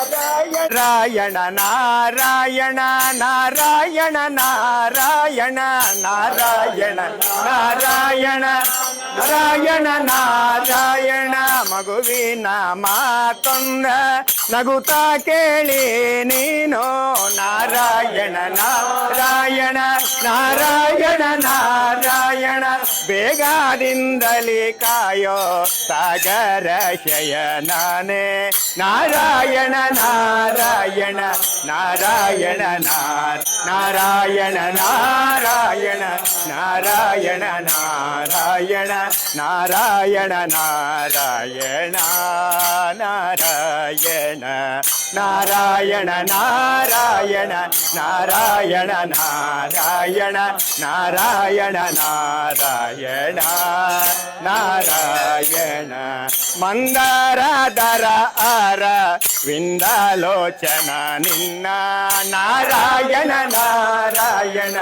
ನಾರಾಯಣ ನಾರಾಯಣ ನಾರಾಯಣ ನಾರಾಯಣ ನಾರಾಯಣ ನಾರಾಯಣ ನಾರಾಯಣ ನಾರಾಯಣ ಮಗುವಿನ ಮಾತೊಂದ ನಗುತ್ತಾ ಕೇಳಿ ನೀನು ನಾರಾಯಣ ನಾರಾಯಣ ನಾರಾಯಣ ನಾರಾಯಣ ಬೇಗದಿಂದಲೇ ಕಾಯೋ ಸಾಗರ ಶಯನನೇ ನಾರಾಯಣ ನಾರಾಯಣ ನಾರಾಯಣ ನಾರಾಯಣ ನಾರಾಯಣ ನಾರಾಯಣ ನಾರಾಯಣ ನಾರಾಯಣ ನಾರಾಯಣ ನಾರಾಯಣ ನಾರಾಯಣ ನಾರಾಯಣ ನಾರಾಯಣ ನಾರಾಯಣ ನಾರಾಯಣ ನಾರಾಯಣ ನಾರಾಯಣ ಮಂದರದರ ಅರ ವಿಂದಲೋಚನ ನಿನ್ನ ನಾರಾಯಣ ನಾರಾಯಣ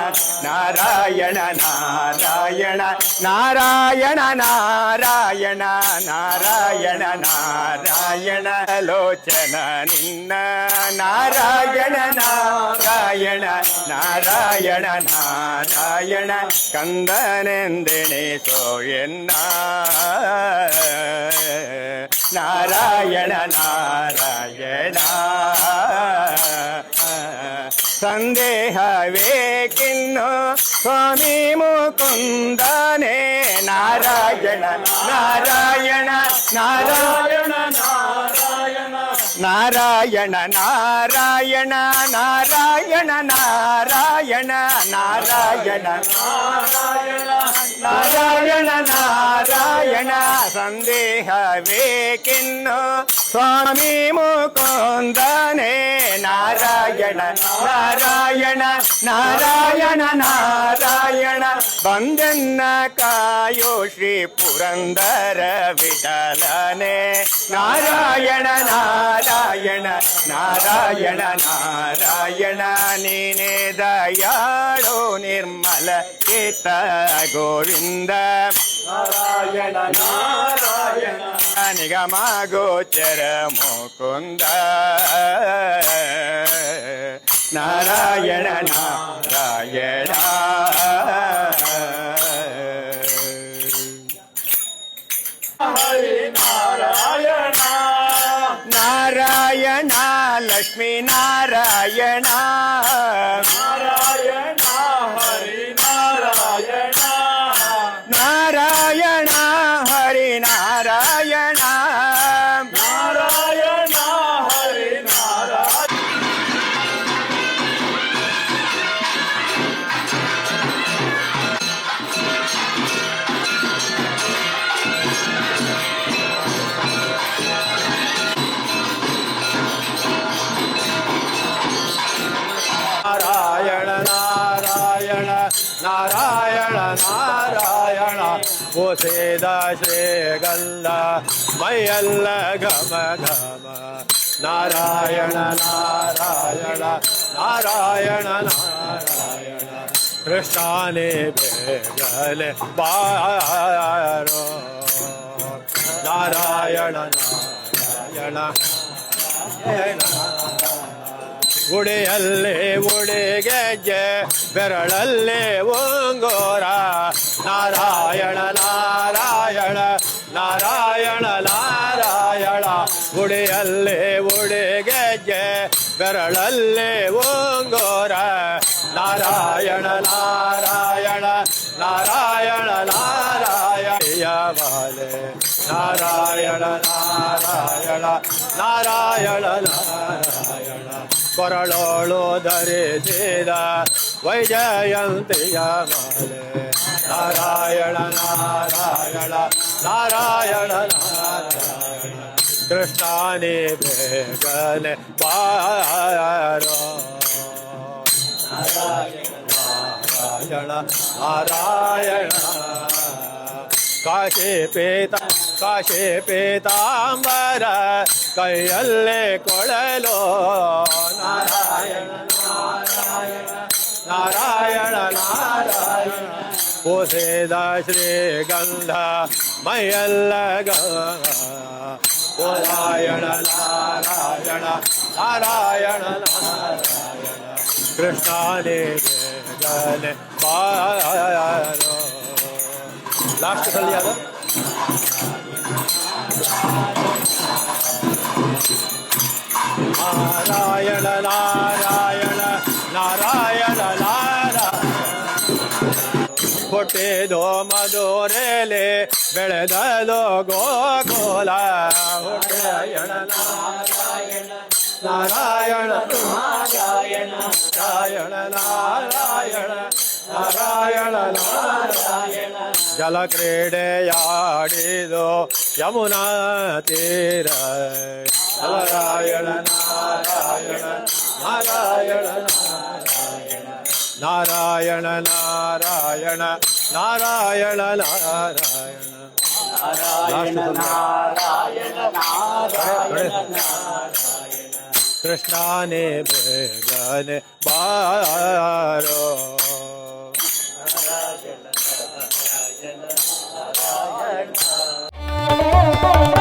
ನಾರಾಯಣ ನಾರಾಯಣ ನಾರಾಯಣ ನಾರಾಯಣ ನಾರಾಯಣ ನಾರಾಯಣ ಲೋಚನ ನಿನ್ನ ನಾರಾಯಣ ನಾರಾಯಣ ನಾರಾಯಣ ನಾರಾಯಣ ಕಂದನೆಂದೆಣಿಸೋ ಎನ್ನ ನಾರಾಯಣ ನಾರಾಯಣ ಸಂದೇಹವೇಕಿನ್ನು ಸ್ವಾಮಿ ಮುಕುಂದನೇ ನಾರಾಯಣ ನಾರಾಯಣ ನಾರಾಯಣ ನಾರಾಯಣ ನಾರಾಯಣ ನಾರಾಯಣ ನಾರಾಯಣ ನಾರಾಯಣ ನಾರಾಯಣ ನಾರಾಯಣ ಸಂದೇಹವೇಕಿನ್ನು ಸ್ವಾಮಿ ಮುಕುಂದನೇ ನಾರಾಯಣ ನಾರಾಯಣ ನಾರಾಯಣ ನಾರಾಯಣ ಬಂದನ್ನ ಕಾಯೋ ಶ್ರೀ ಪುರಂದರ ವಿಠಲನೇ ನಾರಾಯಣ ನಾರಾಯಣ ನಾರಾಯಣ ನಾರಾಯಣ ನೀನೇ ದಯಾಳೋ ನಿರ್ಮಲ ಕೇತ ಗೋವಿಂದ ನಾರಾಯಣ ನಾರಾಯಣ ನಿಗಮ ಗೋಚರ ಮುಕುಂದ ನಾರಾಯಣ ನಾರಾಯಣ ಹರಿ ನಾರಾಯಣ ನಾರಾಯಣ ಲಕ್ಷ್ಮೀ ನಾರಾಯಣ ನಾರಾಯಣ ಹರಿ ನಾರಾಯಣ ನಾರಾಯಣ ಹರಿ ನಾರಾಯಣ ನಾರಾಯಣ ಹರಿ ನಾರಾಯಣ ನಾರಾಯಣ ನಾರಾಯಣ ಓಸೇದ ಶ್ರೀಗಂಧ ಮೈಯಲ್ಲ ಘಮ ಘಮ ನಾರಾಯಣ ನಾರಾಯಣ ನಾರಾಯಣ ನಾರಾಯಣ ಕೃಷ್ಣನೇ ಬೇಗಲೆ ಬಾರೋ ನಾರಾಯಣ ನಾರಾಯಣ ಉಡಿಯಲ್ಲೇ ಉಡಿಗೆಜ್ಜೆ ಬೆರಳಲ್ಲೇ ಓಂಗೋರ ನಾರಾಯಣ ನಾರಾಯಣ ನಾರಾಯಣ ನಾರಾಯಣ ಉಡಿಯಲ್ಲೇ ಉಡಿಗೆಜ್ಜೆ ಬೆರಳಲ್ಲೇ ಓಂಗೋರ ನಾರಾಯಣ ನಾರಾಯಣ ನಾರಾಯಣ ನಾರಾಯಣ ವಾಲೆ ನಾರಾಯಣ ನಾರಾಯಣ ನಾರಾಯಣ ನಾರಾಯಣ ಕೊರಳೋಳು ಧರಿಸಿದ ವೈಜಯಂತಿಯ ಮಾಲೆ ನಾರಾಯಣ ನಾರಾಯಣ ನಾರಾಯಣ ನಾರಾಯಣ ಕೃಷ್ಣಾನಿ ಬೇಗನೆ ಬಾರೋ ನಾರಾಯಣ ನಾರಾಯಣ ನಾರಾಯಣ ಕಾಶಿ ಪೀತಾಂಬರ ಕೈಯಲ್ಲೇ ಕೊಳಲೋ ನಾರಾಯಣ ನಾರಾಯಣ ನಾರಾಯಣ ನಾರಾಯಣ ಪೂಸಿದ ಶ್ರೀಗಂಧ ಮೈಯಲ್ಲ ನಾರಾಯಣ ನಾರಾಯಣ ನಾರಾಯಣ ನಾರಾಯಣ ಕೃಷ್ಣನೇ ಬೇಗನೆ ಬಾರೋ ಲಾಸ್ಟ್ ಸಲ ಅದು ನಾರಾಯಣ ನಾರಾಯಣ ನಾರಾಯಣ ನಾರಾಯಣ ಹುಟ್ಟಿದೋ ಮಧುರೇಲೆ ಬೆಳೆದದೋ ಗೋಕುಲ ನಾರಾಯಣ ನಾರಾಯಣ ನಾರಾಯಣ ನಾರಾಯಣ ನಾರಾಯಣ ನಾರಾಯಣ ನಾರಾಯಣ ನಾರಾಯಣ ಜಲಕ್ರೀಡೆಯಾಡಿದೋ ಯಮುನಾ ತೀರ ನಾರಾಯಣ ನಾರಾಯಣ ನಾರಾಯಣ ನಾರಾಯಣ ನಾರಾಯಣ ನಾರಾಯಣ ನಾರಾಯಣ ನಾರಾಯಣ ನಾರಾಯಣ ನಾರಾಯಣ ಕೃಷ್ಣನೇ ಬೇಗನೆ ಬಾರೋ ನಾರಾಯಣ ನಾರಾಯಣ